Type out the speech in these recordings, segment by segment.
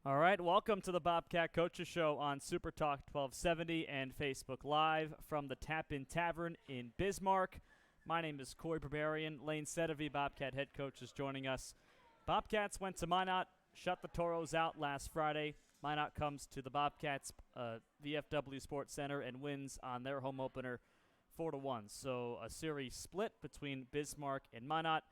All right, welcome to the Bobcat Coaches Show on Super Talk 1270 and Facebook Live from the Tap-In Tavern in Bismarck. My name is Corey Barbarian. Layne Sedevie, Bobcat head coach, is joining us. Bobcats went to Minot, shut the Toros out last Friday. Minot comes to the Bobcats VFW Sports Center and wins on their home opener 4-1. So a series split between Bismarck and Minot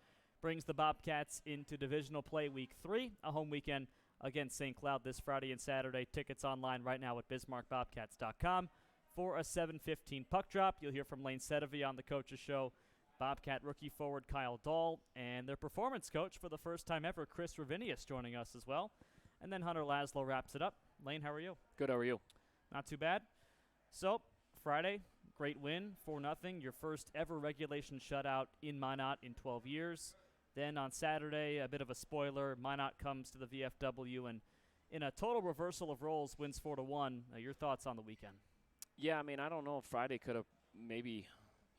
brings the Bobcats into divisional play week 3, a home weekend against St. Cloud this Friday and Saturday. Tickets online right now at BismarckBobcats.com for a 7:15 puck drop. You'll hear from Layne Sedevie on the Coaches Show, Bobcat rookie forward Kyle Dahl, and their performance coach for the first time ever, Chris Rivinius, joining us as well. And then Hunter Laslo wraps it up. Layne, how are you? Good, how are you? Not too bad. So, Friday, great win, 4-0, your first ever regulation shutout in Minot in 12 years. Then on Saturday, a bit of a spoiler, Minot comes to the VFW and in a total reversal of roles wins 4-1. Your thoughts on the weekend? Yeah, I mean, I don't know if Friday could have maybe,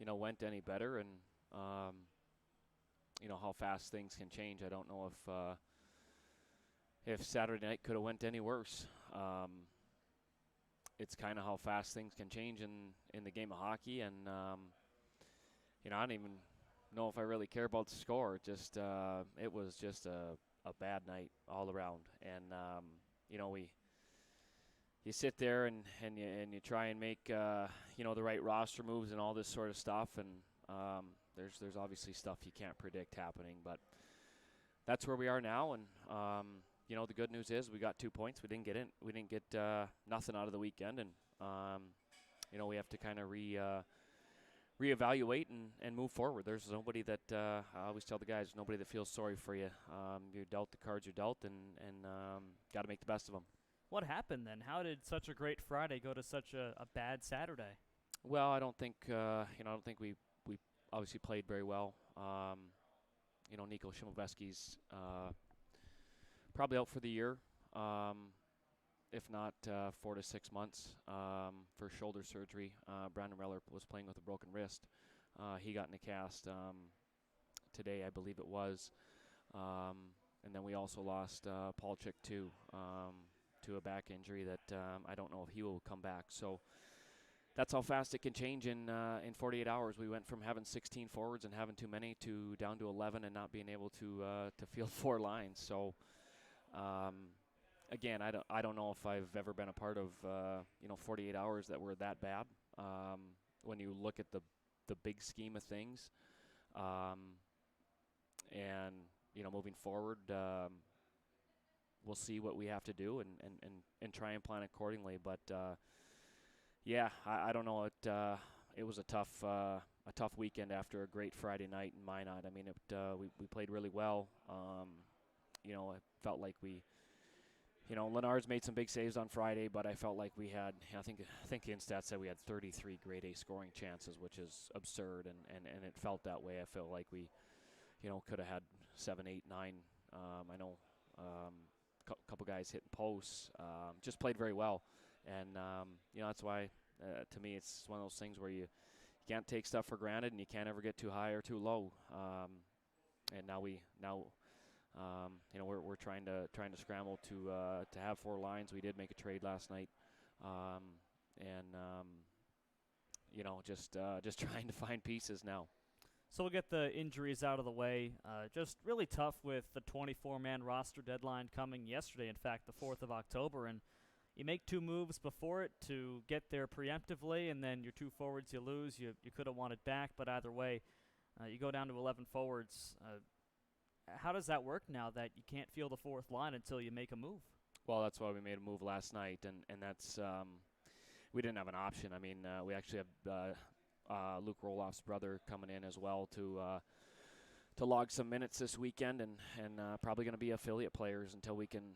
went any better, and, how fast things can change. I don't know if Saturday night could have went any worse. It's kind of how fast things can change in the game of hockey, and, I don't even know if I really care about the score. Just it was just a bad night all around, and you sit there and you try and make the right roster moves and all this sort of stuff, and there's obviously stuff you can't predict happening, but that's where we are now, and the good news is we got 2 points. We didn't get nothing out of the weekend, and we have to kind of reevaluate and move forward. There's nobody that I always tell the guys, nobody that feels sorry for you. You're dealt the cards you're dealt, and got to make the best of them. What happened then? How did such a great Friday go to such a bad Saturday? Well, I don't think we obviously played very well. Nico Shimoveski's probably out for the year, if not 4 to 6 months for shoulder surgery. Brandon Reller was playing with a broken wrist. He got in a cast today, I believe it was. And then we also lost Paul Chick, too, to a back injury that I don't know if he will come back. So that's how fast it can change in 48 hours. We went from having 16 forwards and having too many to down to 11 and not being able to field 4 lines. So again, I don't know if I've ever been a part of 48 hours that were that bad. When you look at the big scheme of things, and moving forward, we'll see what we have to do and try and plan accordingly. But I don't know. It was a tough weekend after a great Friday night in Minot. I mean, we played really well. I felt like we. Lenard's made some big saves on Friday, but I felt like we had, I think the Instat said we had 33 grade A scoring chances, which is absurd, and it felt that way. I felt like we, could have had 7, 8, 9. I know a couple guys hitting posts, just played very well. And, that's why, to me, it's one of those things where you can't take stuff for granted, and you can't ever get too high or too low. And now we're trying to scramble to have 4 lines. We did make a trade last night, just trying to find pieces now. So we'll get the injuries out of the way. Just really tough with the 24-man roster deadline coming yesterday, in fact, the 4th of October, and you make 2 moves before it to get there preemptively, and then your 2 forwards you lose. You could have won it back, but either way, you go down to 11 forwards. How does that work now that you can't field the 4th line until you make a move? Well, that's why we made a move last night, and that's we didn't have an option. I mean, we actually have Luke Roloff's brother coming in as well to log some minutes this weekend, and probably going to be affiliate players until we can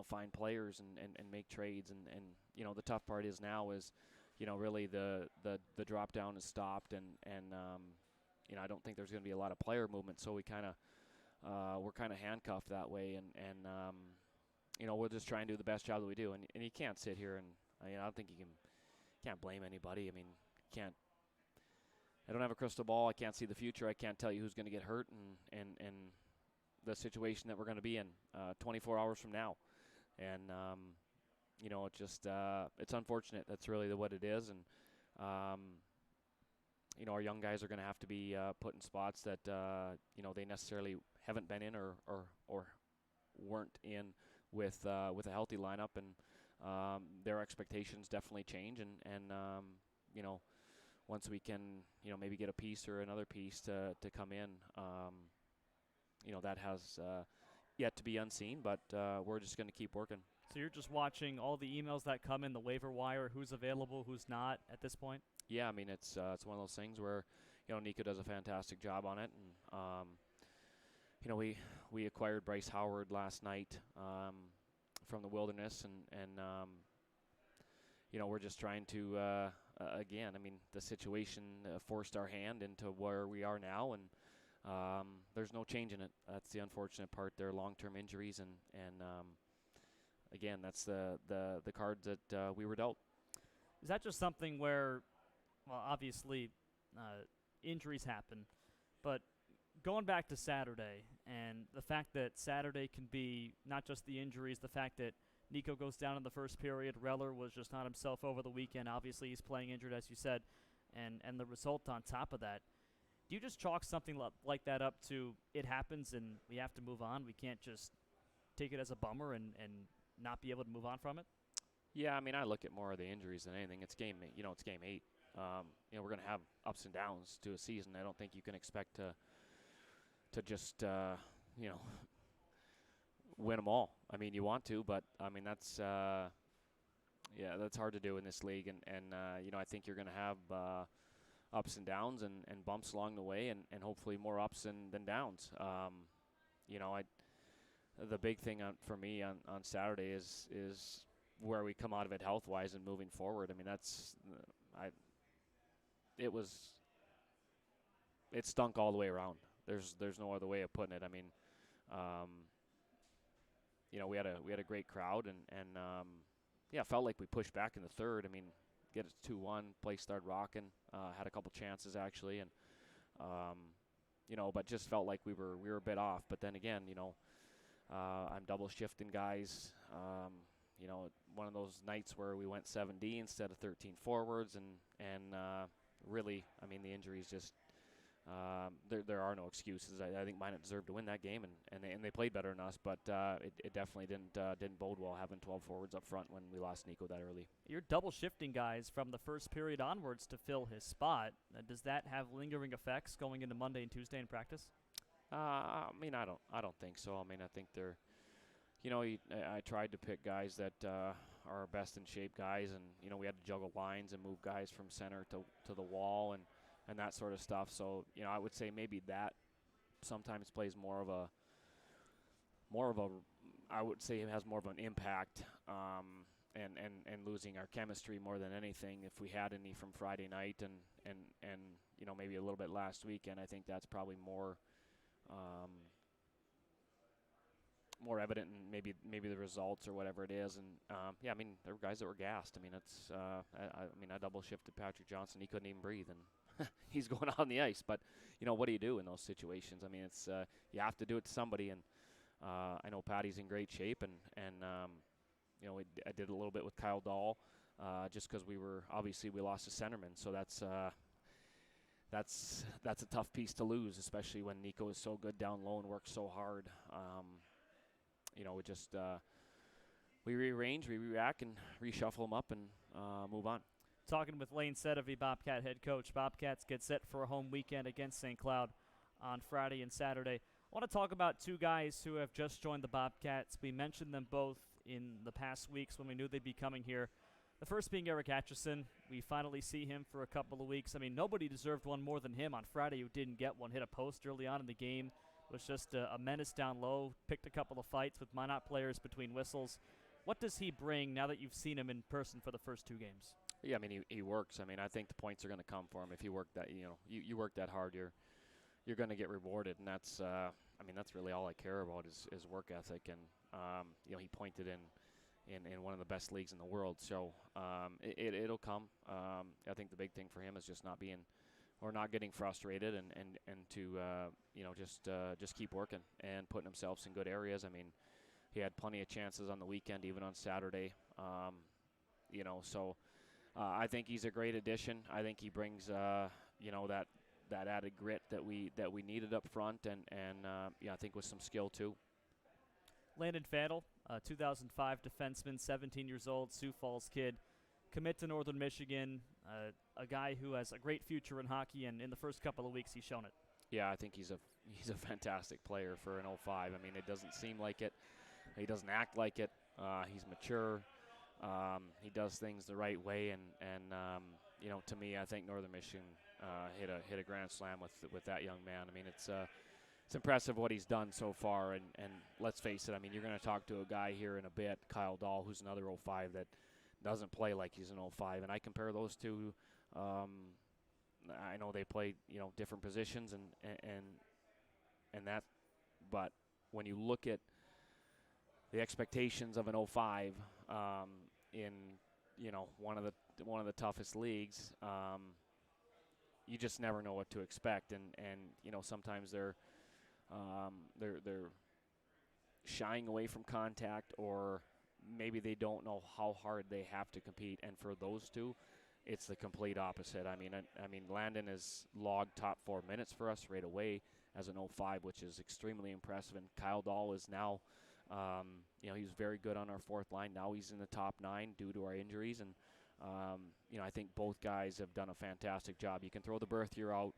find players and make trades. And the tough part is now is really the drop down is stopped, and I don't think there's going to be a lot of player movement, so we're kind of handcuffed that way, and we'll just try and do the best job that we do. And you can't sit here and I don't think you can't blame anybody. I mean, I don't have a crystal ball. I can't see the future. I can't tell you who's going to get hurt and the situation that we're going to be in 24 hours from now. And it just it's unfortunate. That's really what it is. And our young guys are going to have to be put in spots that they necessarily haven't been in or weren't in with a healthy lineup, and their expectations definitely change. And once we can maybe get a piece or another piece to come in, that has yet to be unseen. But we're just going to keep working. So you're just watching all the emails that come in the waiver wire, who's available, who's not at this point? Yeah, I mean, it's one of those things where, Nico does a fantastic job on it. And, we acquired Bryce Howard last night from the Wilderness. And we're just trying to, again, I mean, the situation forced our hand into where we are now. And there's no change in it. That's the unfortunate part. They're long-term injuries. And again, that's the cards that we were dealt. Is that just something where, well, obviously injuries happen, but going back to Saturday and the fact that Saturday can be not just the injuries, the fact that Nico goes down in the first period, Reller was just not himself over the weekend. Obviously, he's playing injured, as you said, and the result on top of that. Do you just chalk something like that up to it happens and we have to move on? We can't just take it as a bummer and not be able to move on from it? Yeah, I mean, I look at more of the injuries than anything. It's game 8. It's game 8. We're going to have ups and downs to a season. I don't think you can expect to just win them all. I mean, you want to, but I mean that's hard to do in this league. And I think you're going to have ups and downs and bumps along the way, and hopefully more ups than downs. The big thing for me on Saturday is where we come out of it health-wise and moving forward. I mean, it stunk all the way around. There's no other way of putting it. I mean, we had a great crowd, and it felt like we pushed back in the third. I mean, get it 2-1, play started rocking, had a couple chances actually, and but just felt like we were a bit off. But then again, I'm double shifting guys. One of those nights where we went 7D instead of 13 forwards, and really, I mean, the injuries just there are no excuses. I think Minot deserved to win that game, and they played better than us, but it definitely didn't bode well having 12 forwards up front when we lost Nico that early. You're double shifting guys from the first period onwards to fill his spot. Does that have lingering effects going into Monday and Tuesday in practice? I mean, I don't think so. I mean, I think they're, I tried to pick guys that are our best in shape guys, and we had to juggle lines and move guys from center to the wall and that sort of stuff. So I would say maybe that sometimes plays more of a I would say it has more of an impact, and losing our chemistry more than anything. If we had any from Friday night and maybe a little bit last weekend, I think that's probably more evident in maybe the results or whatever it is. And I mean, there were guys that were gassed. I mean, it's I double shifted Patrick Johnson. He couldn't even breathe, and he's going out on the ice. But what do you do in those situations? I mean, it's you have to do it to somebody. And I know Patty's in great shape, and I did a little bit with Kyle Dahl, just because we lost a centerman. So that's a tough piece to lose, especially when Nico is so good down low and works so hard. We rearrange, we react, and reshuffle them up and move on. Talking with Layne Sedevie, Bobcat head coach. Bobcats get set for a home weekend against St. Cloud on Friday and Saturday. I want to talk about two guys who have just joined the Bobcats. We mentioned them both in the past weeks when we knew they'd be coming here. The first being Eric Atchison. We finally see him for a couple of weeks. I mean, nobody deserved one more than him on Friday who didn't get one. Hit a post early on in the game. Was just a menace down low. Picked a couple of fights with Minot players between whistles. What does he bring now that you've seen him in person for the first two games? Yeah, I mean, he works. I mean, I think the points are going to come for him if you work that. You work that hard, you're going to get rewarded, and that's that's really all I care about is work ethic. And he pointed in one of the best leagues in the world, so it'll come. I think the big thing for him is just not getting frustrated and to just keep working and putting himself in good areas. I mean, he had plenty of chances on the weekend, even on Saturday. So I think he's a great addition. I think he brings that added grit that we needed up front, and I think with some skill too. Landon Fanduel, 2005 defenseman, 17 years old, Sioux Falls kid, commit to Northern Michigan, a guy who has a great future in hockey, and in the first couple of weeks he's shown it. Yeah, I think he's a fantastic player for an 05. I mean, it doesn't seem like it. He doesn't act like it. He's mature. He does things the right way, and to me, I think Northern Michigan hit a grand slam with that young man. I mean, it's impressive what he's done so far, and let's face it. I mean, you're going to talk to a guy here in a bit, Kyle Dahl, who's another 05 that doesn't play like he's an 05, and I compare those two. I know they play different positions and that, but when you look at the expectations of an 05 in one of the toughest leagues, you just never know what to expect, and sometimes they're shying away from contact, or maybe they don't know how hard they have to compete. And for those two, it's the complete opposite. I mean, Landon has logged top 4 minutes for us right away as an 05, which is extremely impressive. And Kyle Dahl is now, he was very good on our fourth line. Now he's in the top 9 due to our injuries. And, I think both guys have done a fantastic job. You can throw the birth year out.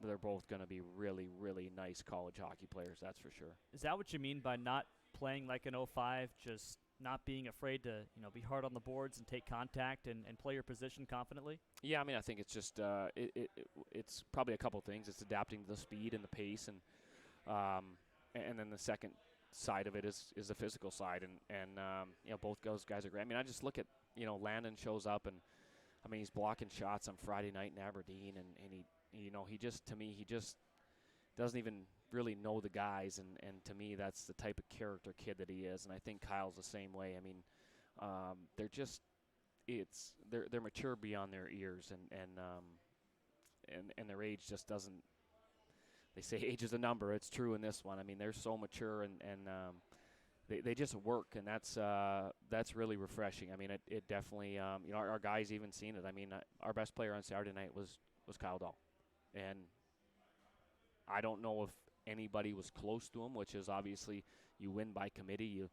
They're both going to be really, really nice college hockey players, that's for sure. Is that what you mean by not playing like an 05, just not being afraid to be hard on the boards and take contact and play your position confidently? Yeah, I mean, I think it's just it's probably a couple things. It's adapting to the speed and the pace, and then the second side of it is the physical side, and both those guys are great. I mean, I just look at Landon shows up, and I mean, he's blocking shots on Friday night in Aberdeen, and he just, to me, he just doesn't even really know the guys, and to me, that's the type of character kid that he is, and I think Kyle's the same way. I mean, they're mature beyond their ears, and their age just doesn't. They say age is a number. It's true in this one. I mean, they're so mature, and they just work, and that's really refreshing. I mean, it definitely our guys even seen it. I mean, our best player on Saturday night was Kyle Dahl, and I don't know if anybody was close to him, which is obviously you win by committee. You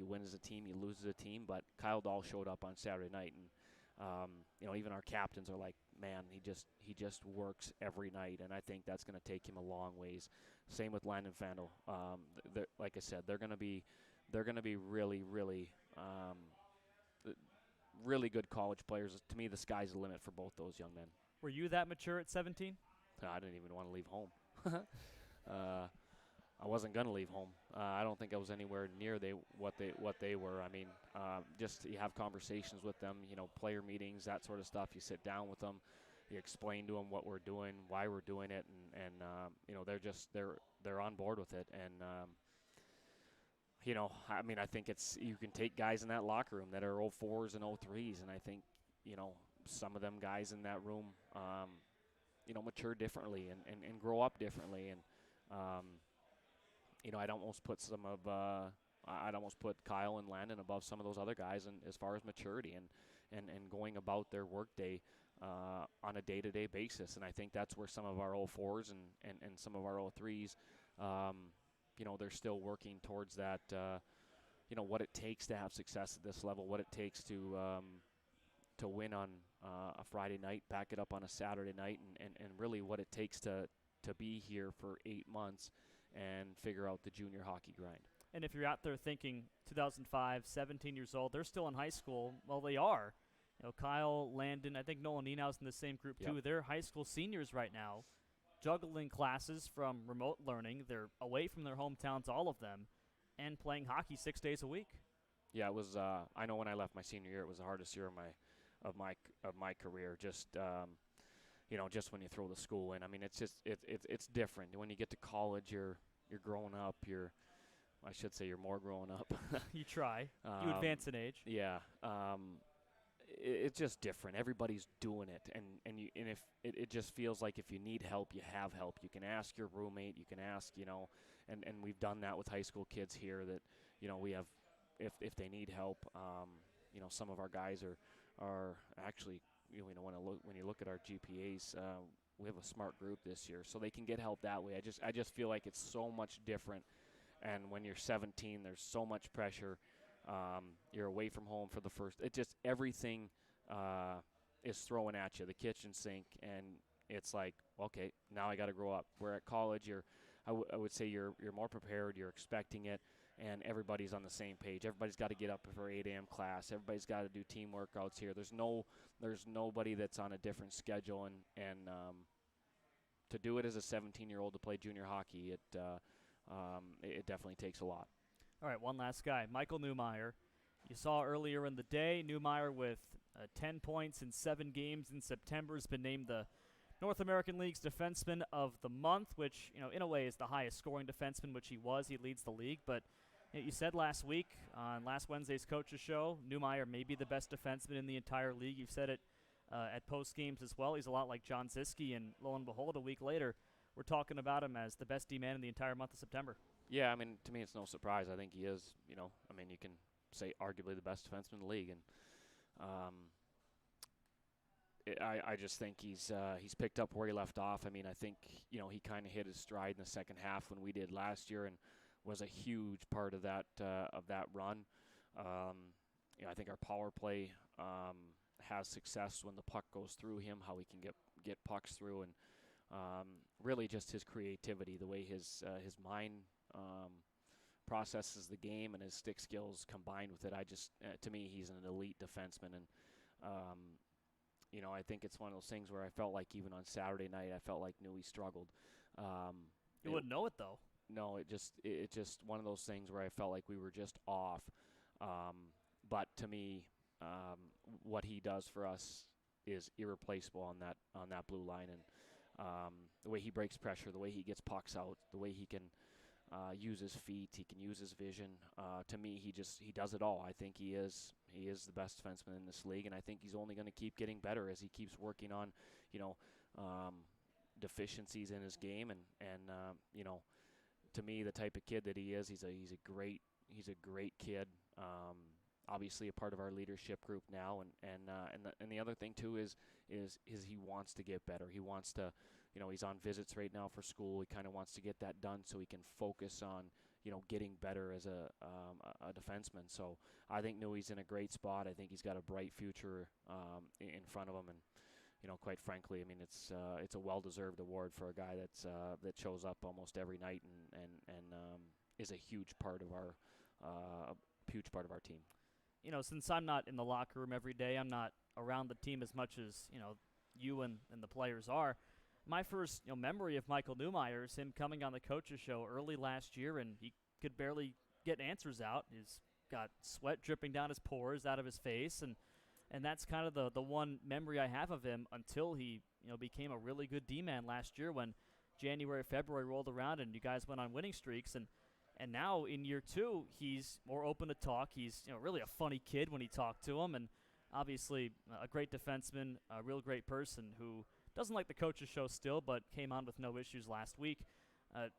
win as a team, you lose as a team. But Kyle Dahl showed up on Saturday night, and even our captains are like, man, he just works every night, and I think that's going to take him a long ways. Same with Landon Fanduel. Like I said, they're going to be really, really, really good college players. To me, the sky's the limit for both those young men. Were you that mature at 17? I didn't even want to leave home. I wasn't going to leave home. I don't think I was anywhere near what they were. I mean, just you have conversations with them, player meetings, that sort of stuff. You sit down with them, you explain to them what we're doing, why we're doing it, and they're on board with it. And I mean, I think you can take guys in that locker room that are 04s and 03s, and I think some of them guys in that room mature differently and grow up differently, and I'd almost put Kyle and Landon above some of those other guys, and as far as maturity and going about their workday on a day-to-day basis. And I think that's where some of our 04s and some of our 03s, they're still working towards that. What it takes to have success at this level, what it takes to win on a Friday night, back it up on a Saturday night, and really what it takes to be here for 8 months and figure out the junior hockey grind. And if you're out there thinking 2005, 17 years old, they're still in high school. Well, they are. Kyle, Landon, I think Nolan Nienau's in the same group too. Yep. They're high school seniors right now, juggling classes from remote learning. They're away from their hometowns, all of them, and playing hockey 6 days a week. Yeah, it was. I know when I left my senior year, it was the hardest year of my career. Just just when you throw the school in. I mean, it's different. When you get to college, you're growing up. I should say you're more growing up. You try. You advance in age. Yeah. It's just different. Everybody's doing it, and if it just feels like if you need help, you have help. You can ask your roommate. You can ask and we've done that with high school kids here that, we have, if they need help, some of our guys are actually, when you look at our GPAs, we have a smart group this year, so they can get help that way. I just feel like it's so much different, and when you're 17, there's so much pressure. You're away from home for the first. It just everything is thrown at you, the kitchen sink, and it's like, okay, now I got to grow up. Where at college, I would say you're more prepared. You're expecting it, and everybody's on the same page. Everybody's got to get up for 8 a.m. class. Everybody's got to do team workouts here. There's nobody that's on a different schedule, and to do it as a 17-year-old to play junior hockey, it definitely takes a lot. All right, one last guy, Michael Newmeyer. You saw earlier in the day, Newmeyer with 10 points in 7 games in September has been named the North American League's Defenseman of the Month, which, in a way is the highest scoring defenseman, which he was. He leads the league. But you said last week on last Wednesday's Coaches Show, Newmeyer may be the best defenseman in the entire league. You've said it at post games as well. He's a lot like John Ziske, and lo and behold, a week later, we're talking about him as the best D-man in the entire month of September. Yeah, I mean, to me, it's no surprise. I think he is, you can say arguably the best defenseman in the league. And I just think he's picked up where he left off. I mean, I think, he kind of hit his stride in the second half when we did last year and was a huge part of that run. I think our power play has success when the puck goes through him, how he can get pucks through, and really just his creativity, the way his mind processes the game and his stick skills combined with it. To me, he's an elite defenseman, and I think it's one of those things where I felt like even on Saturday night, I felt like Newey struggled. You wouldn't know it though. No, it just one of those things where I felt like we were just off. But to me, what he does for us is irreplaceable on that blue line, and the way he breaks pressure, the way he gets pucks out, the way he can use his feet, he can use his vision. To me, he does it all. I think he is the best defenseman in this league, and I think he's only going to keep getting better as he keeps working on, deficiencies in his game, and to me, the type of kid that he is, he's a great kid. Obviously a part of our leadership group now, and the other thing too is he wants to get better. He wants to, he's on visits right now for school. He kind of wants to get that done so he can focus on, getting better as a defenseman. So I think Newey's in a great spot. I think he's got a bright future in front of him, and quite frankly, I mean, it's a well-deserved award for a guy that shows up almost every night and is a huge part of our team. Since I'm not in the locker room every day, I'm not around the team as much as you and the players are. My first memory of Michael Newmeyer is him coming on the Coaches Show early last year, and he could barely get answers out. He's got sweat dripping down his pores, out of his face, and that's kind of the one memory I have of him until he became a really good D-man last year when January, February rolled around and you guys went on winning streaks, and now in year 2 he's more open to talk. He's really a funny kid when he talked to him, and obviously a great defenseman, a real great person who doesn't like the Coaches Show still, but came on with no issues last week.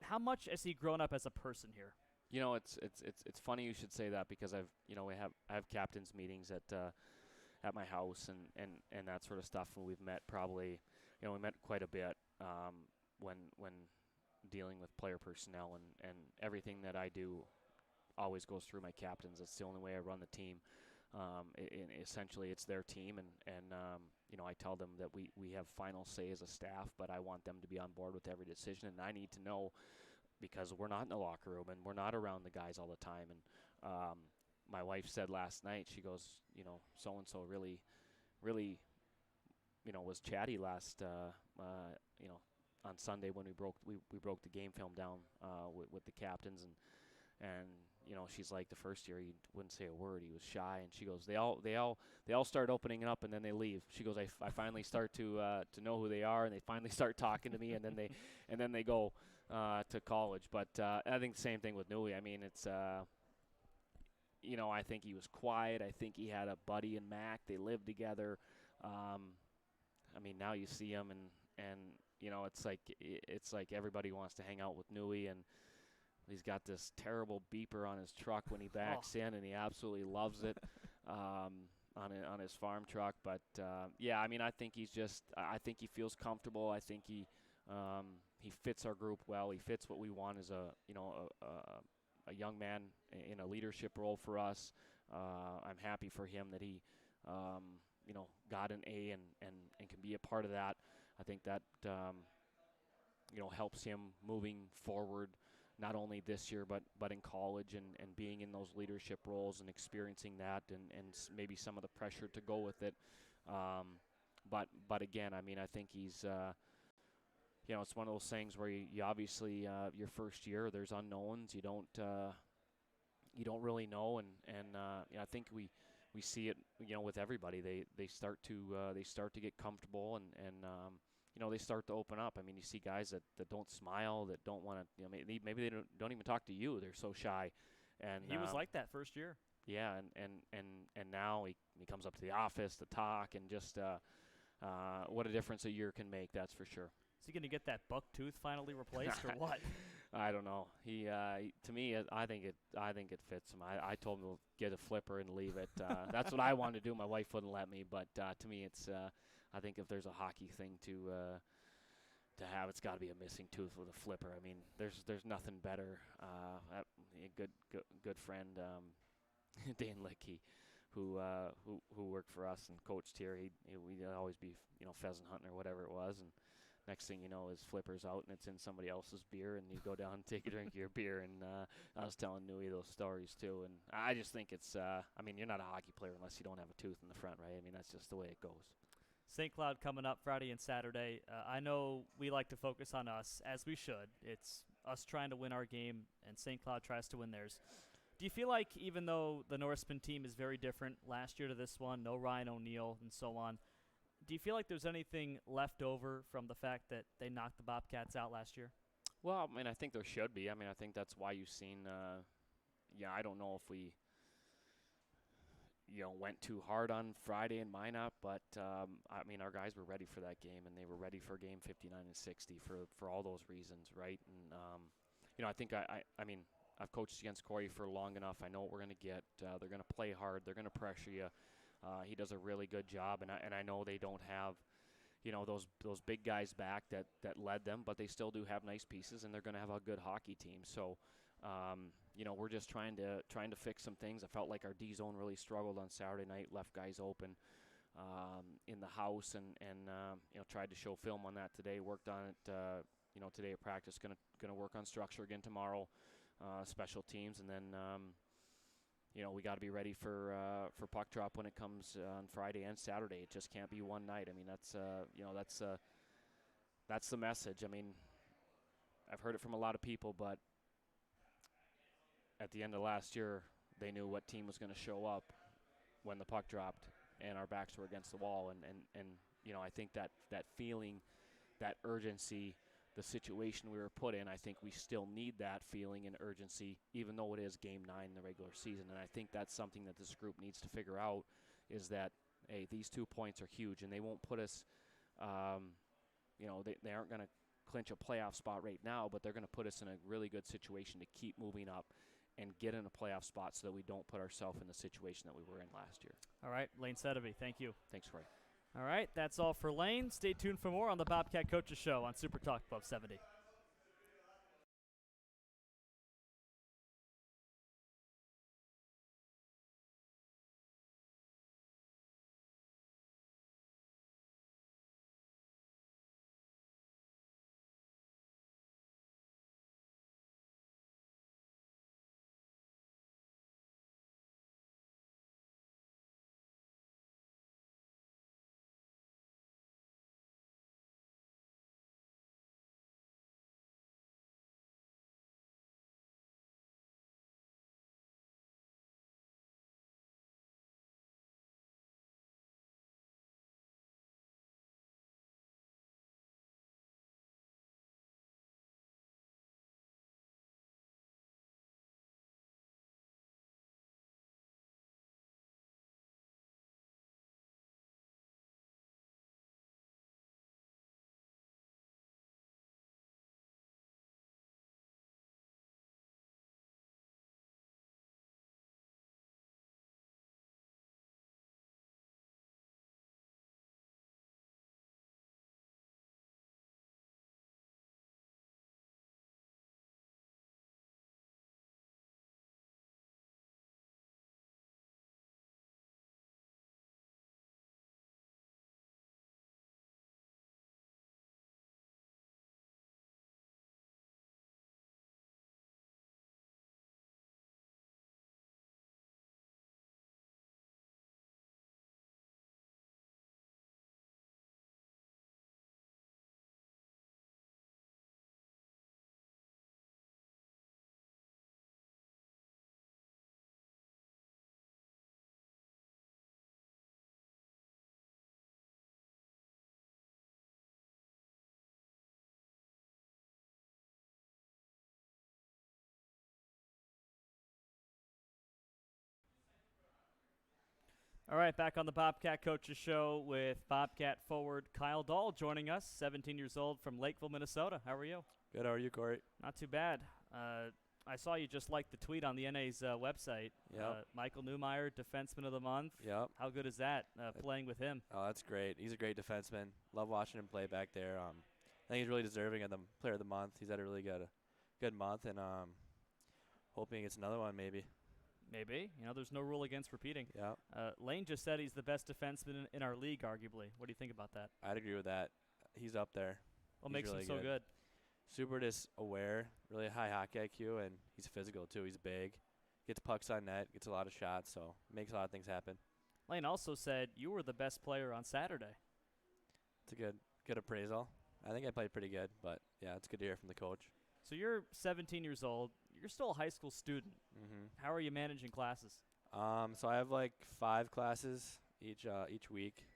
How much has he grown up as a person here? It's funny you should say that, because I have captains meetings at my house and that sort of stuff, and we've met probably we met quite a bit when dealing with player personnel, and everything that I do always goes through my captains. It's the only way I run the team. Essentially, it's their team, and I tell them that we have final say as a staff, but I want them to be on board with every decision, and I need to know, because we're not in the locker room and we're not around the guys all the time. And my wife said last night, she goes, so-and-so really was chatty last on Sunday when we broke the game film down with the captains, and she's like, the first year he wouldn't say a word. He was shy, and she goes, they all start opening up and then they leave. She goes, I finally start to know who they are, and they finally start talking to me, and then they go to college. But I think the same thing with Newey. I mean, it's I think he was quiet. I think he had a buddy in Mac. They lived together. I mean, now you see him, and it's like everybody wants to hang out with Newey, and He's got this terrible beeper on his truck when he backs in, and he absolutely loves it on his farm truck. But yeah, I mean, I think I think he feels comfortable. I think he fits our group well. He fits what we want as a young man in a leadership role for us. I'm happy for him that he got an A and can be a part of that. I think that helps him moving forward, not only this year but in college and being in those leadership roles and experiencing that and maybe some of the pressure to go with it. But again, I mean, I think he's it's one of those things where you obviously your first year there's unknowns. You don't really know, and I think we see it with everybody. They start to get comfortable and they start to open up. I mean, you see guys that don't smile, that don't want to, maybe they don't even talk to you. They're so shy. And he was like that first year. Yeah, and now he comes up to the office to talk, and just what a difference a year can make. That's for sure. Is he going to get that buck tooth finally replaced or what? I don't know. He to me, I think it fits him. I told him to get a flipper and leave it. That's what I wanted to do. My wife wouldn't let me, but to me, it's. I think if there's a hockey thing to have, it's got to be a missing tooth with a flipper. I mean, there's nothing better. A good friend, Dan Lickey, who worked for us and coached here. We'd always be pheasant hunting or whatever it was, and next thing you know, his flipper's out and it's in somebody else's beer, and you go down and take a drink of your beer. And I was telling Nui those stories too, and I just think it's. I mean, you're not a hockey player unless you don't have a tooth in the front, right? I mean, that's just the way it goes. St. Cloud coming up Friday and Saturday. I know we like to focus on us, as we should. It's us trying to win our game, and St. Cloud tries to win theirs. Do you feel like, even though the Norseman team is very different last year to this one, no Ryan O'Neill and so on, do you feel like there's anything left over from the fact that they knocked the Bobcats out last year? Well, I mean, I think there should be. I mean, I think that's why you've seen, I don't know if we, went too hard on Friday in Minot, but, I mean, our guys were ready for that game, and they were ready for game 59 and 60 for all those reasons, right? And, I think, I mean, I've coached against Corey for long enough. I know what we're going to get. They're going to play hard. They're going to pressure you. He does a really good job, and I know they don't have, those big guys back that led them, but they still do have nice pieces, and they're going to have a good hockey team. So, we're just trying to fix some things. I felt like our D zone really struggled on Saturday night, left guys open in the house, and tried to show film on that today. Worked on it, today at practice. Gonna work on structure again tomorrow, special teams, and then. We got to be ready for puck drop when it comes on Friday and Saturday. It just can't be one night. I mean, that's the message. I mean, I've heard it from a lot of people, but at the end of last year, they knew what team was going to show up when the puck dropped and our backs were against the wall. And I think that feeling, that urgency, the situation we were put in, I think we still need that feeling and urgency, even though it is Game 9 in the regular season. And I think that's something that this group needs to figure out, is that, hey, these 2 points are huge, and they won't put us, they aren't going to clinch a playoff spot right now, but they're going to put us in a really good situation to keep moving up and get in a playoff spot so that we don't put ourselves in the situation that we were in last year. All right, Layne Sedevie, thank you. Thanks, Corey. All right, that's all for Layne. Stay tuned for more on the Bobcat Coaches Show on Super Talk 1270. All right, back on the Bobcat Coaches Show with Bobcat forward Kyle Dahl joining us, 17 years old from Lakeville, Minnesota. How are you? Good. How are you, Corey? Not too bad. I saw you just liked the tweet on the NA's website. Yep. Michael Newmeyer, Defenseman of the Month. Yep. How good is that, playing with him? Oh, that's great. He's a great defenseman. Love watching him play back there. I think he's really deserving of the Player of the Month. He's had a really good month, and hoping he gets another one maybe. Maybe. There's no rule against repeating. Yeah. Layne just said he's the best defenseman in our league, arguably. What do you think about that? I'd agree with that. He's up there. What He's makes really him so good? Super just aware, really high hockey IQ, and he's physical too. He's big, gets pucks on net, gets a lot of shots, so makes a lot of things happen. Layne also said you were the best player on Saturday. It's a good appraisal. I think I played pretty good, but yeah, it's good to hear from the coach. So you're 17 years old. You're still a high school student. Mm-hmm. How are you managing classes? So I have like 5 classes each week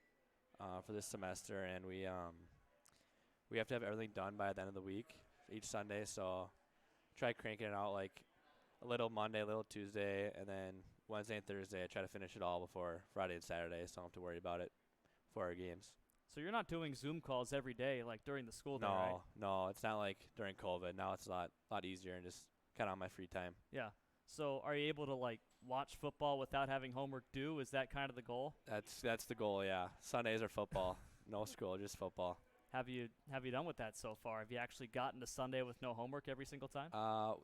for this semester, and we have to have everything done by the end of the week each Sunday. So try cranking it out like a little Monday, a little Tuesday, and then Wednesday and Thursday I try to finish it all before Friday and Saturday, so I don't have to worry about it for our games. So you're not doing Zoom calls every day like during the school day, right? No, it's not like during COVID. Now it's a lot easier and just kind of on my free time. Yeah. So are you able to like watch football without having homework due? Is that kind of the goal? That's the goal, yeah. Sundays are football. No school, just football. Have you done with that so far? Have you actually gotten to Sunday with no homework every single time?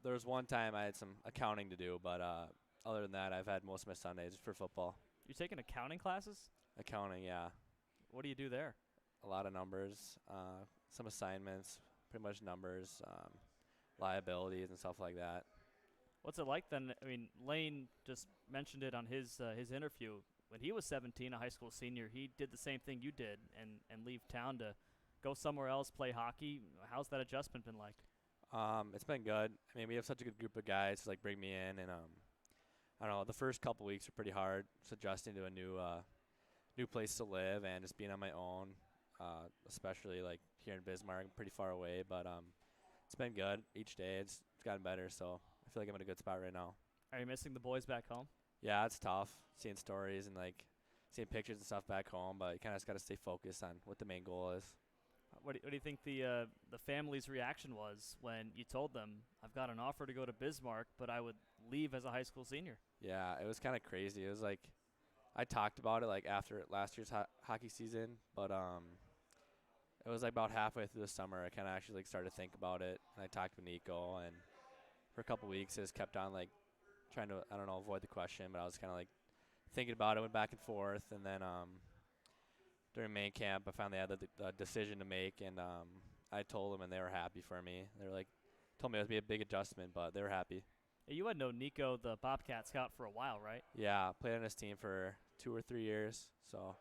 There was one time I had some accounting to do, but other than that, I've had most of my Sundays for football. You're taking accounting classes? Accounting, yeah. What do you do there? A lot of numbers, some assignments, pretty much numbers, liabilities and stuff like that. What's it like then? I mean, Layne just mentioned it on his interview. When he was 17, a high school senior, he did the same thing you did and leave town to go somewhere else, play hockey. How's that adjustment been like? It's been good. I mean, we have such a good group of guys to like bring me in, and I don't know. The first couple weeks are pretty hard, just adjusting to a new place to live and just being on my own, especially like here in Bismarck, pretty far away. But it's been good each day. It's gotten better, so I feel like I'm in a good spot right now. Are you missing the boys back home? Yeah, it's tough seeing stories and like seeing pictures and stuff back home, but you kind of just got to stay focused on what the main goal is. What do you think the family's reaction was when you told them, I've got an offer to go to Bismarck, but I would leave as a high school senior? Yeah, it was kind of crazy. It was like I talked about it like after last year's hockey season, but it was like about halfway through the summer I kind of actually like started to think about it, and I talked with Nico, and for a couple weeks I just kept on like trying to, I don't know, avoid the question, but I was kind of like thinking about it, went back and forth, and then during main camp I finally had the decision to make, and I told them, and they were happy for me. They were like, told me it would be a big adjustment, but they were happy. Hey, you had known Nico, the Bobcat scout, for a while, right? Yeah, played on his team for 2 or 3 years, so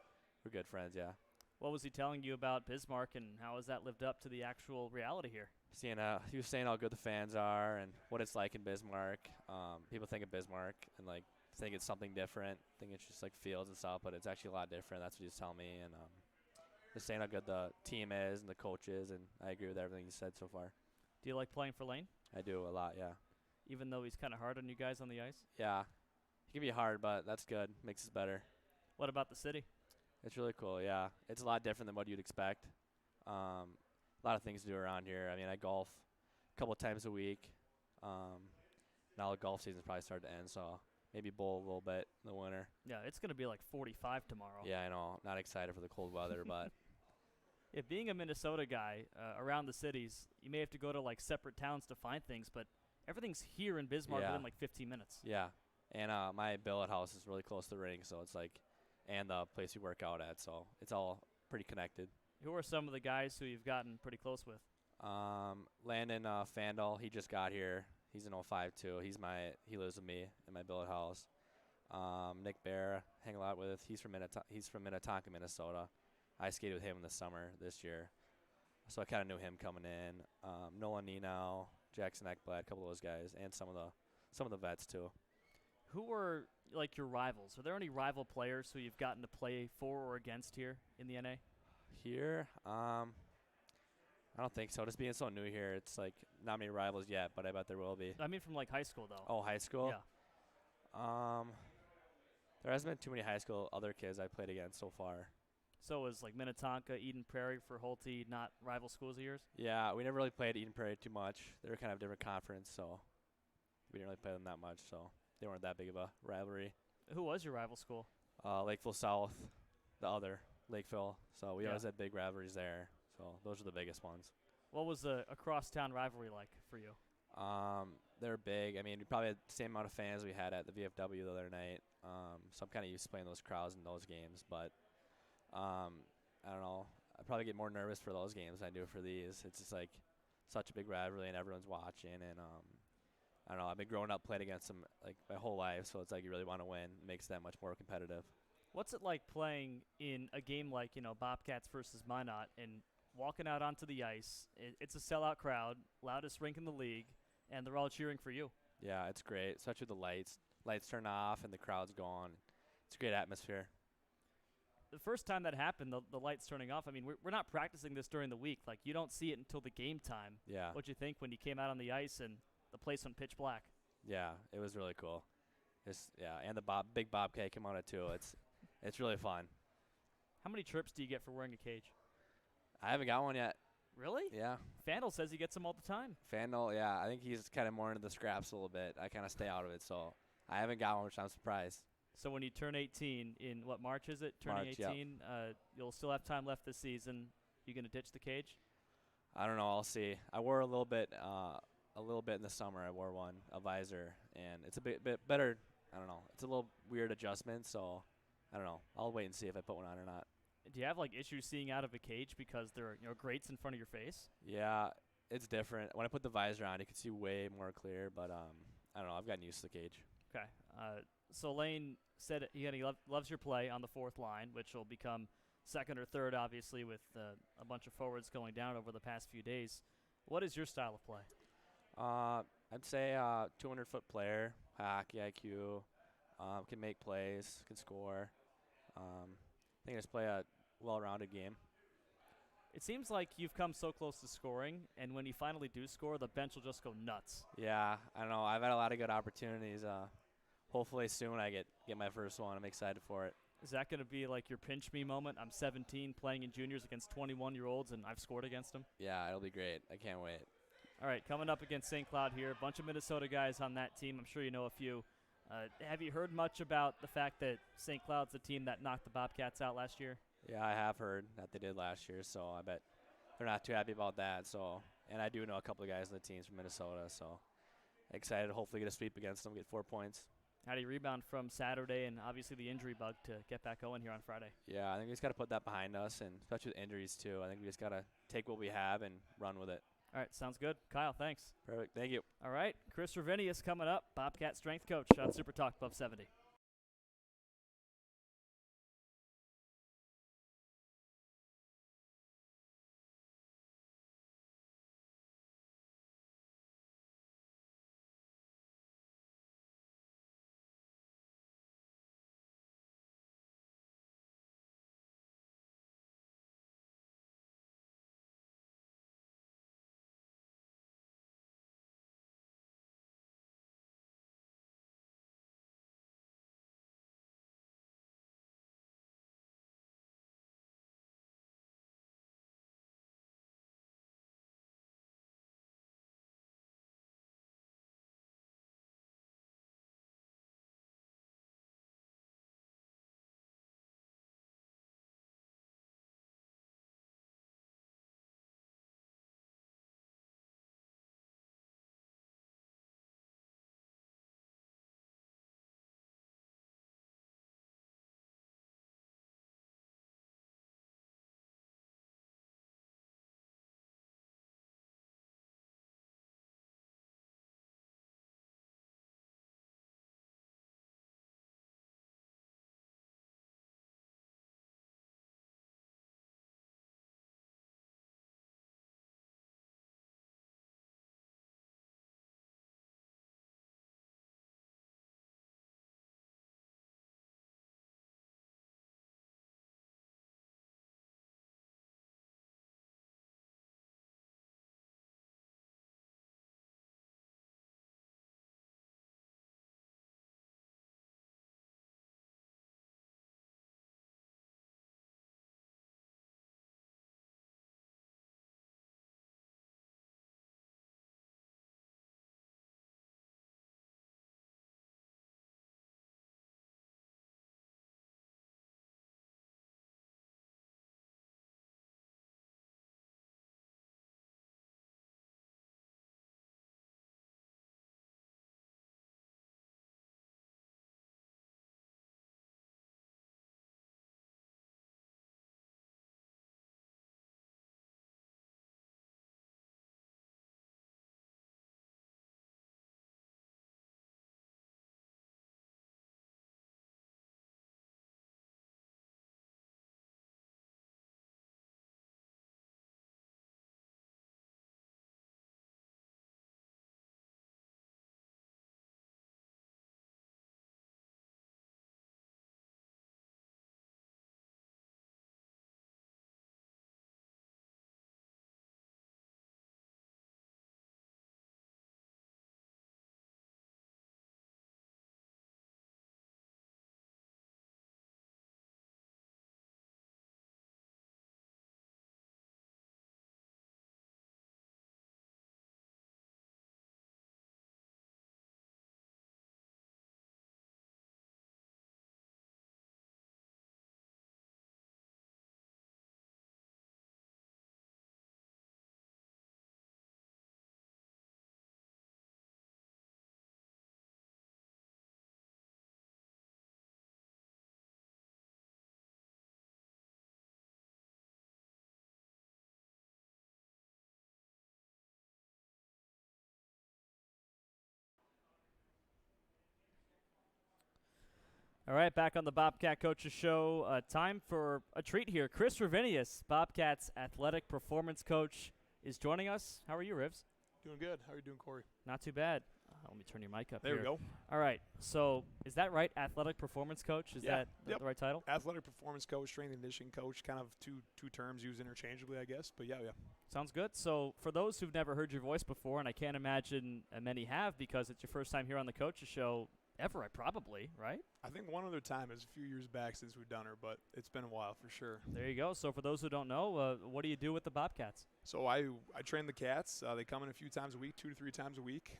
we're good friends, yeah. What was he telling you about Bismarck, and how has that lived up to the actual reality here? He was saying how good the fans are and what it's like in Bismarck. People think of Bismarck and like think it's something different, think it's just like fields and stuff, but it's actually a lot different. That's what he was telling me, and just saying how good the team is and the coaches, and I agree with everything he said so far. Do you like playing for Layne? I do a lot, yeah. Even though he's kind of hard on you guys on the ice? Yeah, he can be hard, but that's good. Makes us better. What about the city? It's really cool, yeah. It's a lot different than what you'd expect. A lot of things to do around here. I mean, I golf a couple times a week. Now the golf season's probably starting to end, so maybe bowl a little bit in the winter. Yeah, it's going to be like 45 tomorrow. Yeah, I know. Not excited for the cold weather, but yeah, being a Minnesota guy around the cities, you may have to go to like separate towns to find things, but everything's here in Bismarck within like 15 minutes. Yeah, and my billet house is really close to the rink, so it's like, and the place we work out at, so it's all pretty connected. Who are some of the guys who you've gotten pretty close with? Landon Fanduel, he just got here. He's an 05 too. He lives with me in my billet house. Nick Bear, hang a lot with. He's from Minnetonka, Minnesota. I skated with him in the summer this year, so I kind of knew him coming in. Nolan Nenow, Jackson Ekblad, a couple of those guys, and some of the vets too. Who were like your rivals? Are there any rival players who you've gotten to play for or against here in the NA? Here, I don't think so. Just being so new here, it's like not many rivals yet, but I bet there will be. I mean from like high school though. Oh, high school? Yeah. There hasn't been too many high school other kids I played against so far. So was like Minnetonka, Eden Prairie for Holte not rival schools of yours? Yeah, we never really played Eden Prairie too much. They were kind of a different conference, so we didn't really play them that much. So they weren't that big of a rivalry. Who was your rival school? Lakeville South, the other Lakeville. So we Yeah. always had big rivalries there. So those are the biggest ones. What was a crosstown rivalry like for you? They're big. I mean, we probably had the same amount of fans we had at the VFW the other night. So I'm kind of used to playing those crowds in those games. But I don't know. I probably get more nervous for those games than I do for these. It's just like such a big rivalry and everyone's watching. And I don't know. I've been growing up playing against them like my whole life. So it's like you really want to win. It makes that much more competitive. What's it like playing in a game like, Bobcats versus Minot and walking out onto the ice? It's a sellout crowd, loudest rink in the league, and they're all cheering for you. Yeah, it's great, especially with the lights. Lights turn off and the crowd's gone. It's a great atmosphere. The first time that happened, the lights turning off, I mean, we're not practicing this during the week. Like, you don't see it until the game time. Yeah. What'd you think when you came out on the ice and the place went pitch black? Yeah, it was really cool. And the big Bobcat came on it too. It's really fun. How many trips do you get for wearing a cage? I haven't got one yet. Really? Yeah. Fanduel says he gets them all the time. Fanduel, yeah, I think he's kind of more into the scraps a little bit. I kind of stay out of it, so I haven't got one, which I'm surprised. So when you turn 18 in what March is it? Turning March, 18, you'll still have time left this season. You gonna ditch the cage? I don't know. I'll see. I wore a little bit in the summer. I wore one, a visor, and it's a bit better. I don't know. It's a little weird adjustment, so I don't know. I'll wait and see if I put one on or not. Do you have like issues seeing out of a cage because there are grates in front of your face? Yeah, it's different. When I put the visor on, you can see way more clear, but I don't know. I've gotten used to the cage. Okay. So Layne said he loves your play on the fourth line, which will become second or third, obviously, with a bunch of forwards going down over the past few days. What is your style of play? I'd say 200-foot player, hockey IQ, can make plays, can score. I think I just play a well-rounded game. It seems like you've come so close to scoring, and when you finally do score, the bench will just go nuts. Yeah, I don't know. I've had a lot of good opportunities. Hopefully soon I get my first one. I'm excited for it. Is that going to be like your pinch me moment? I'm 17 playing in juniors against 21-year-olds, and I've scored against them. Yeah, it'll be great. I can't wait. All right, coming up against St. Cloud here. A bunch of Minnesota guys on that team. I'm sure you know a few. Have you heard much about the fact that St. Cloud's the team that knocked the Bobcats out last year? Yeah, I have heard that they did last year, so I bet they're not too happy about that. And I do know a couple of guys on the teams from Minnesota, so excited to hopefully get a sweep against them, get 4 points. How do you rebound from Saturday and obviously the injury bug to get back going here on Friday? Yeah, I think we just got to put that behind us, and especially with injuries too. I think we just got to take what we have and run with it. All right, sounds good. Kyle, thanks. Perfect. Thank you. All right, Chris Rivinius coming up, Bobcat strength coach on Super Talk 1270. All right, back on the Bobcat Coaches Show. Time for a treat here. Chris Rivinius, Bobcats athletic performance coach, is joining us. How are you, Rivs? Doing good. How are you doing, Corey? Not too bad. Let me turn your mic up There here. we go. All right, so is that right, athletic performance coach? Is that Yep. the right title? Athletic performance coach, strength and conditioning coach, kind of two terms used interchangeably, I guess. But yeah. Sounds good. So for those who've never heard your voice before, and I can't imagine many have because it's your first time here on the Coaches Show ever, probably, right? I think one other time is a few years back since we've done her, but it's been a while for sure. There you go. So for those who don't know, what do you do with the Bobcats? So I train the cats. They come in a few times a week, 2 to 3 times a week.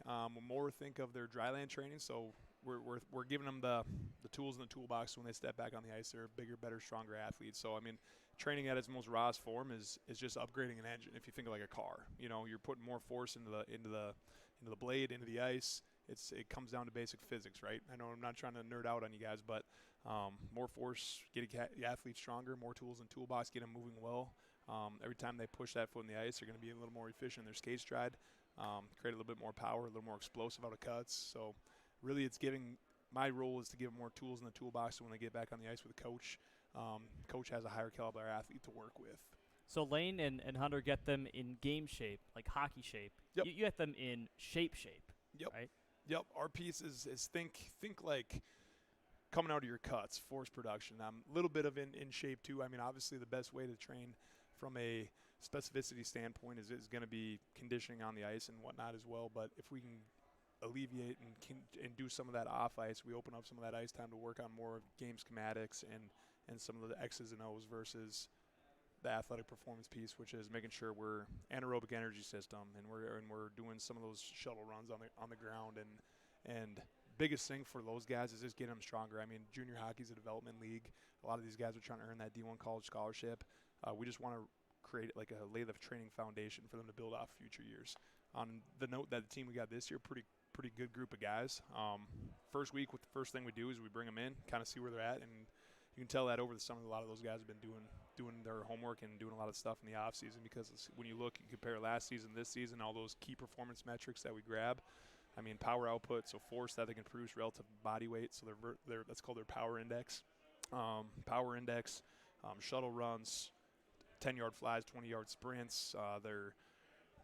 More think of their dryland training. So we're giving them the tools in the toolbox when they step back on the ice. They're bigger, better, stronger athletes. So I mean, training at its most rawest form is just upgrading an engine. If you think of like a car, you're putting more force into the blade, into the ice. It comes down to basic physics, right? I know I'm not trying to nerd out on you guys, but more force, get the athlete stronger, more tools in the toolbox, get them moving well. Every time they push that foot in the ice, they're going to be a little more efficient in their skate stride, create a little bit more power, a little more explosive out of cuts. So really my role is to give them more tools in the toolbox so when they get back on the ice with a coach, coach has a higher caliber athlete to work with. So Layne and Hunter get them in game shape, like hockey shape. Yep. You get them in shape. Yep. Right? Yep. Our piece is think like coming out of your cuts, force production. A little bit of in shape too. I mean, obviously the best way to train from a specificity standpoint is going to be conditioning on the ice and whatnot as well. But if we can alleviate and do some of that off ice, we open up some of that ice time to work on more game schematics and some of the X's and O's versus the athletic performance piece, which is making sure we're anaerobic energy system and we're doing some of those shuttle runs on the ground and biggest thing for those guys is just getting them stronger. I mean, junior hockey's a development league. A lot of these guys are trying to earn that D1 college scholarship. We just want to lay the training foundation for them to build off future years. On the note that the team we got this year, pretty good group of guys. First week, the first thing we do is we bring them in, kind of see where they're at, and you can tell that over the summer a lot of those guys have been doing their homework and doing a lot of stuff in the off season because when you look and compare last season, this season, all those key performance metrics that we grab. I mean, power output, so force that they can produce relative to body weight, so that's called their power index. Shuttle runs, 10-yard flies, 20-yard sprints,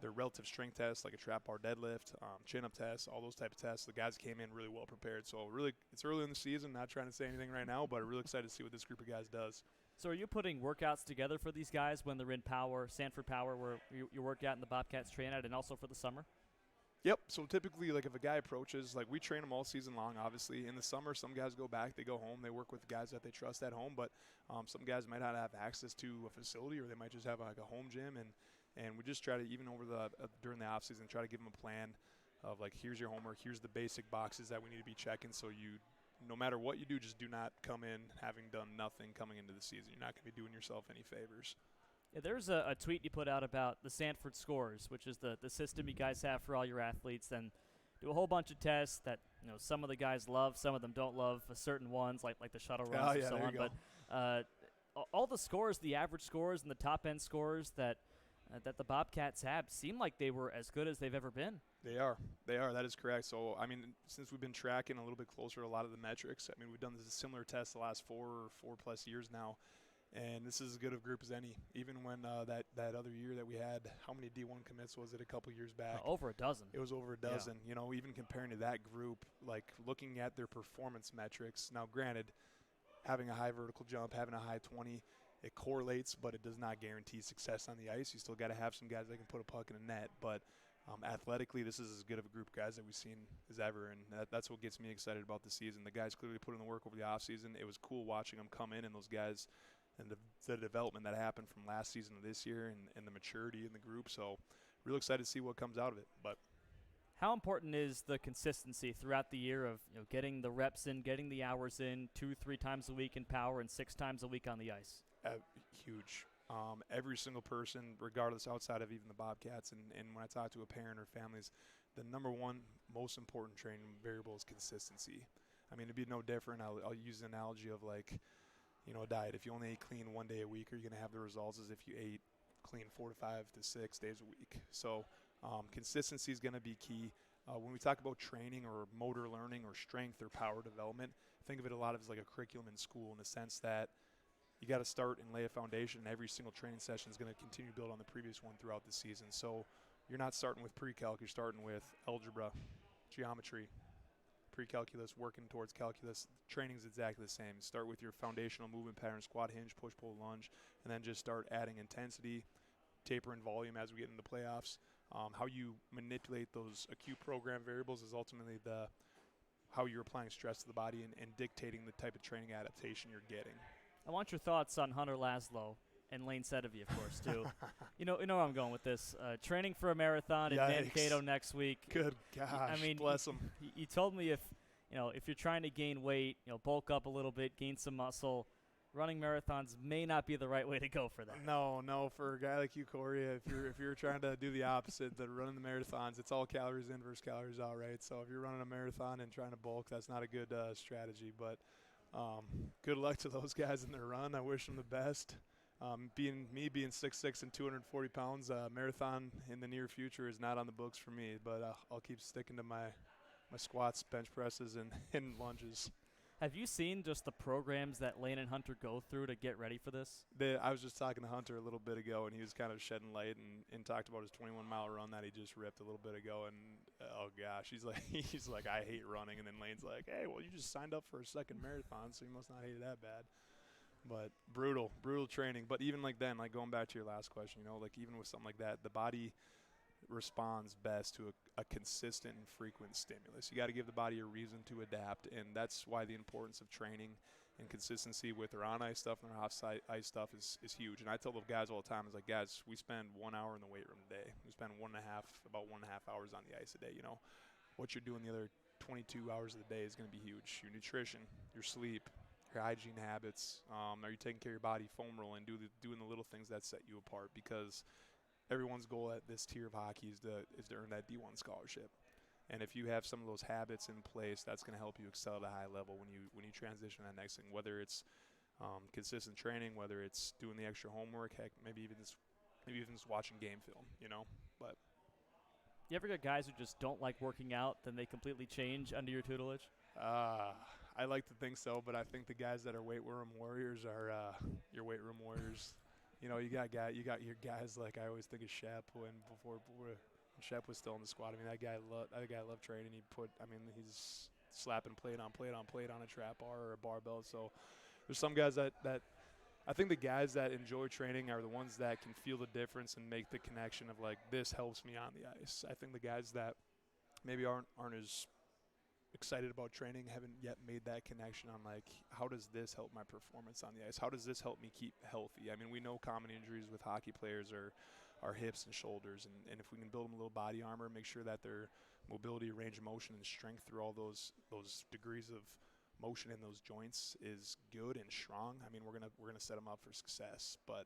their relative strength tests like a trap bar deadlift, chin-up tests, all those type of tests. The guys came in really well prepared. So really, it's early in the season, not trying to say anything right now, but I'm really excited to see what this group of guys does. So are you putting workouts together for these guys when they're in Sanford Power, where you work out in the Bobcats train at, and also for the summer? Yep. So typically, like if a guy approaches, like we train them all season long, obviously. In the summer, some guys go back, they go home, they work with guys that they trust at home, but some guys might not have access to a facility or they might just have like a home gym. And we just try to, even over during the off season, try to give them a plan of like, here's your homework, here's the basic boxes that we need to be checking. So no matter what you do, just do not come in having done nothing coming into the season. You're not going to be doing yourself any favors. Yeah, there's a tweet you put out about the Sanford Scores, which is the system you guys have for all your athletes, and do a whole bunch of tests that some of the guys love, some of them don't love certain ones, like the shuttle runs and so on. But all the scores, the average scores and the top end scores that the Bobcats have seem like they were as good as they've ever been. They are. That is correct. So, I mean, since we've been tracking a little bit closer to a lot of the metrics, I mean, we've done this similar test the last 4 plus years now, and this is as good of a group as any. Even when that other year that we had, how many D1 commits was it a couple years back? Over a dozen. It was over a dozen. Yeah. Even comparing to that group, like looking at their performance metrics. Now, granted, having a high vertical jump, having a high 20, it correlates, but it does not guarantee success on the ice. You still got to have some guys that can put a puck in a net. But athletically, this is as good of a group of guys that we've seen as ever, and that's what gets me excited about the season. The guys clearly put in the work over the offseason. It was cool watching them come in, and those guys and the development that happened from last season to this year and the maturity in the group. So real excited to see what comes out of it. But how important is the consistency throughout the year of getting the reps in, getting the hours in 2-3 times a week in power and 6 times a week on the ice? Huge. Every single person, regardless outside of even the Bobcats, and when I talk to a parent or families, the number one most important training variable is consistency. I mean, it'd be no different. I'll use the analogy of like, a diet. If you only ate clean 1 day a week, are you going to have the results as if you ate clean 4 to 5 to 6 days a week? So consistency is going to be key. When we talk about training or motor learning or strength or power development, think of it a lot as like a curriculum in school, in the sense that you got to start and lay a foundation. Every single training session is going to continue to build on the previous one throughout the season. So you're not starting with pre-calc, you're starting with algebra, geometry, pre-calculus, working towards calculus. Training is exactly the same. Start with your foundational movement patterns, squat, hinge, push, pull, lunge, and then just start adding intensity, taper in volume as we get into the playoffs. How you manipulate those acute program variables is ultimately how you're applying stress to the body and dictating the type of training adaptation you're getting. I want your thoughts on Hunter Laslo and Layne Sedevie, of course, too. You know where I'm going with this. Training for a marathon in Mankato next week. Good gosh, I mean, bless him. You told me if you're trying to gain weight, bulk up a little bit, gain some muscle, running marathons may not be the right way to go for that. No, for a guy like you, Corey, if you're trying to do the opposite, the running the marathons, it's all calories in versus calories out, right? So if you're running a marathon and trying to bulk, that's not a good strategy. But good luck to those guys in their run. I wish them the best. Being 6'6" and 240 pounds, marathon in the near future is not on the books for me. But I'll keep sticking to my squats, bench presses, and lunges. Have you seen just the programs that Layne and Hunter go through to get ready for this? I was just talking to Hunter a little bit ago, and he was kind of shedding light and talked about his 21-mile run that he just ripped a little bit ago. And oh gosh, he's like, I hate running. And then Layne's like, hey, well, you just signed up for a second marathon, so you must not hate it that bad. But brutal training. But even like then, like going back to your last question, like even with something like that, the body responds best to a consistent and frequent stimulus. You got to give the body a reason to adapt, and that's why the importance of training and consistency with our on-ice stuff and our off-ice stuff is huge. And I tell the guys all the time, like, guys, we spend 1 hour in the weight room a day. We spend about 1.5 hours on the ice a day. What you're doing the other 22 hours of the day is going to be huge. Your nutrition, your sleep, your hygiene habits. Are you taking care of your body, foam rolling, doing the little things that set you apart? Because everyone's goal at this tier of hockey is to earn that D1 scholarship. And if you have some of those habits in place, that's going to help you excel at a high level when you transition to that next thing, whether it's consistent training, whether it's doing the extra homework, heck, maybe even just watching game film, But you ever get guys who just don't like working out, then they completely change under your tutelage? I like to think so, but I think the guys that are weight room warriors are your weight room warriors. You got your guys like I always think of Shep when Shep was still in the squad. I mean, that guy loved training. He's slapping plate on plate on plate on a trap bar or a barbell. So there's some guys that I think the guys that enjoy training are the ones that can feel the difference and make the connection of like, this helps me on the ice. I think the guys that maybe aren't as excited about training haven't yet made that connection on like, how does this help my performance on the ice? How does this help me keep healthy? I mean, we know common injuries with hockey players are hips and shoulders, and if we can build them a little body armor, make sure that their mobility, range of motion, and strength through all those degrees of motion in those joints is good and strong. I mean, we're gonna set them up for success. But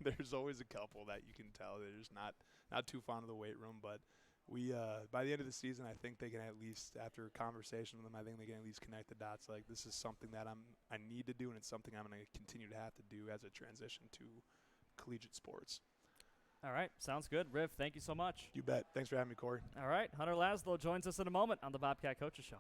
there's always a couple that you can tell they're just not too fond of the weight room, but we by the end of the season, I think they can at least, after a conversation with them, I think they can at least connect the dots. Like, this is something that I need to do, and it's something I'm going to continue to have to do as a transition to collegiate sports. All right, sounds good. Riv, thank you so much. You bet. Thanks for having me, Corey. All right, Hunter Laslo joins us in a moment on the Bobcat Coaches Show.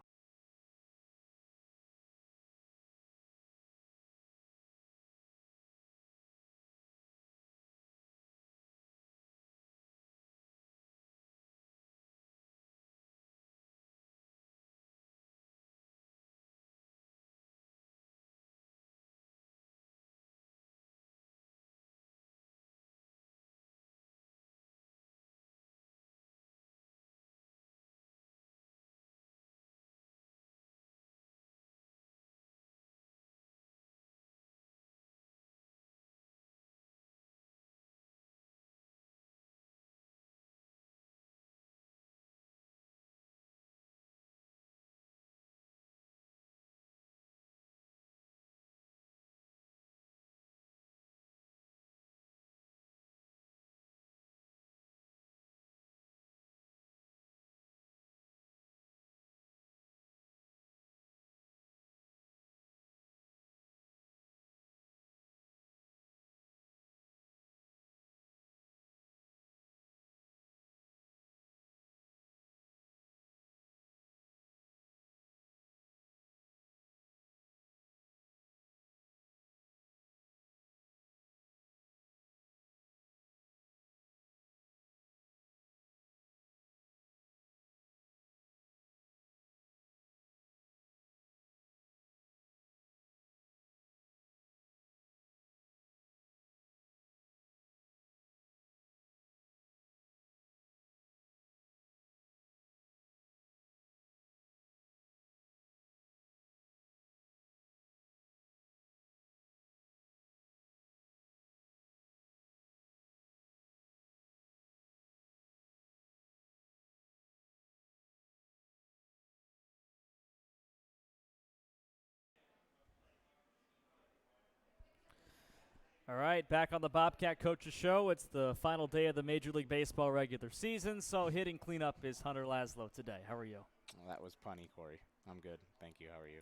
All right, back on the Bobcat Coaches Show. It's the final day of the Major League Baseball regular season, so hitting cleanup is Hunter Laslo today. How are you? Well, that was punny, Corey. I'm good. Thank you. How are you?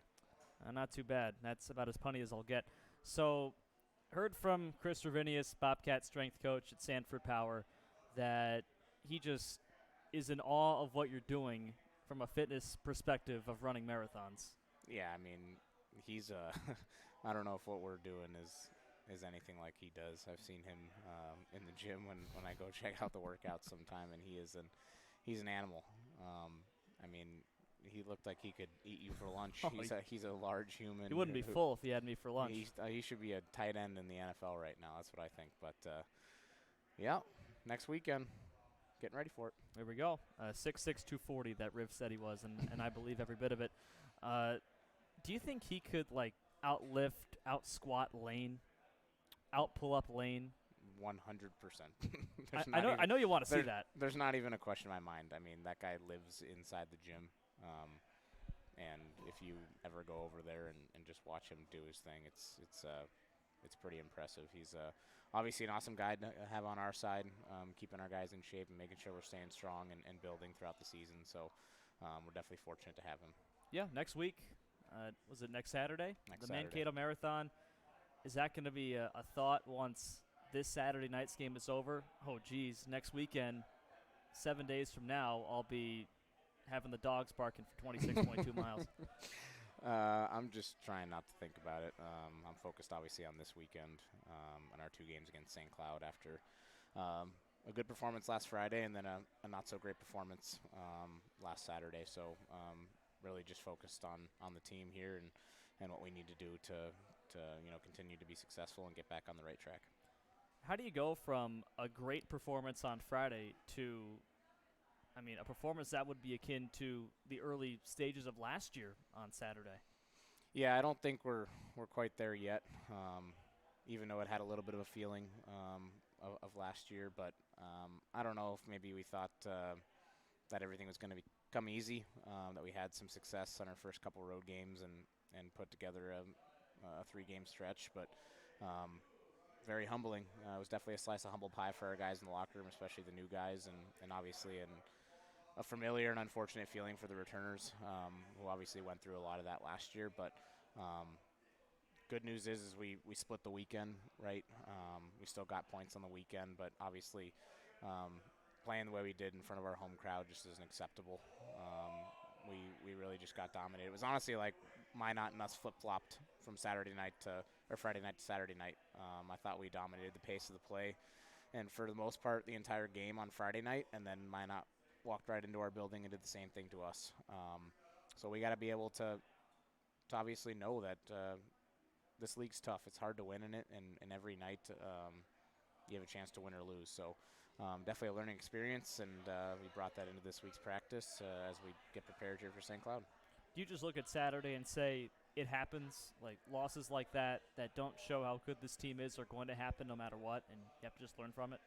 Not too bad. That's about as punny as I'll get. So, heard from Chris Rivinius, Bobcat strength coach at Sanford Power, that he just is in awe of what you're doing from a fitness perspective of running marathons. Yeah, I mean, he's I don't know if what we're doing is anything like he does. I've seen him in the gym when I go check out the workouts sometime, and he's an animal. I mean, he looked like he could eat you for lunch. Oh, He's a large human. He wouldn't be full if he had me for lunch. He should be a tight end in the NFL right now. That's what I think. But yeah, next weekend, getting ready for it. There we go. 6'6", 240 that Riv said he was, and I believe every bit of it. Do you think he could outlift, out-squat Layne, out-pull up Layne? 100%. I know you want to see that. There's not even a question in my mind. I mean, that guy lives inside the gym. And if you ever go over there and just watch him do his thing, it's pretty impressive. He's obviously an awesome guy to have on our side, keeping our guys in shape and making sure we're staying strong and building throughout the season. So we're definitely fortunate to have him. Yeah, next week. Was it next Saturday? Next the Saturday. Mankato Marathon. Is that going to be a thought once this Saturday night's game is over? Oh, geez, next weekend, 7 days from now, I'll be having the dogs barking for 26.2 miles. I'm just trying not to think about it. I'm focused, obviously, on this weekend and our 2 games against St. Cloud after a good performance last Friday and then a not-so-great performance last Saturday. So really just focused on the team here and what we need to do to continue to be successful and get back on the right track. How do you go from a great performance on Friday to, a performance that would be akin to the early stages of last year on Saturday? Yeah, I don't think we're quite there yet, even though it had a little bit of a feeling of last year. But I don't know if maybe we thought that everything was going to become easy, that we had some success on our first couple road games and put together a 3-game stretch. But very humbling. It was definitely a slice of humble pie for our guys in the locker room, especially the new guys, and obviously a familiar and unfortunate feeling for the returners, who obviously went through a lot of that last year. But good news is we split the weekend, right? We still got points on the weekend, but obviously playing the way we did in front of our home crowd just isn't acceptable. We really just got dominated. It was honestly like Minot and us flip-flopped from Friday night to Saturday night. I thought we dominated the pace of the play, and for the most part, the entire game on Friday night, and then Minot walked right into our building and did the same thing to us. So we got to be able to obviously know that this league's tough. It's hard to win in it, and every night you have a chance to win or lose. So definitely a learning experience, and we brought that into this week's practice as we get prepared here for St. Cloud. Do you just look at Saturday and say it happens, like losses like that don't show how good this team is are going to happen no matter what, and you have to just learn from it?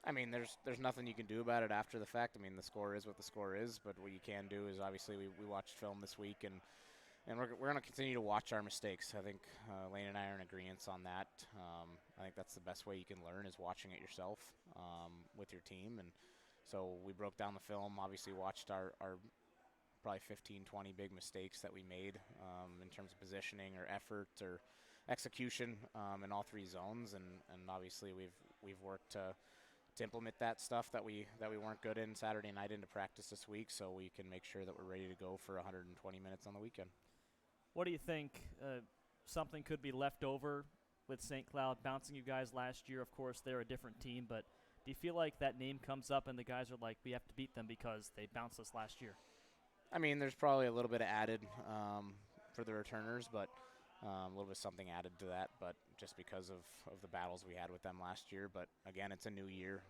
I mean, there's nothing you can do about it after the fact. I mean, the score is what the score is, but what you can do is obviously we watched film this week, and we're going to continue to watch our mistakes. I think Layne and I are in agreement on that. I think that's the best way you can learn is watching it yourself with your team. And so we broke down the film, obviously watched our probably 15, 20 big mistakes that we made in terms of positioning or effort or execution in all 3 zones. And obviously we've worked to implement that stuff that we weren't good in Saturday night into practice this week, so we can make sure that we're ready to go for 120 minutes on the weekend. What do you think something could be left over with St. Cloud bouncing you guys last year? Of course, they're a different team, but do you feel like that name comes up and the guys are like, we have to beat them because they bounced us last year? I mean, there's probably a little bit of added for the returners, but a little bit something added to that, but just because of the battles we had with them last year. But again, it's a new year.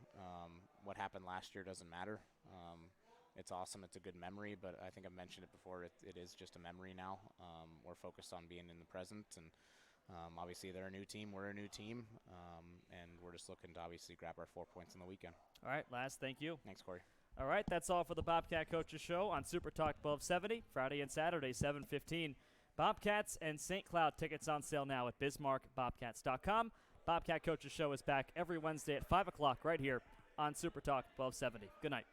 What happened last year doesn't matter. It's awesome. It's a good memory, but I think I've mentioned it before. It is just a memory now. We're focused on being in the present, and obviously they're a new team. We're a new team, and we're just looking to obviously grab our 4 points on the weekend. All right, Last, thank you. Thanks, Corey. All right, that's all for the Bobcat Coaches Show on Super Talk 1270, Friday and Saturday, 7:15. Bobcats and St. Cloud tickets on sale now at BismarckBobcats.com. Bobcat Coaches Show is back every Wednesday at 5 o'clock right here on Super Talk 1270. Good night.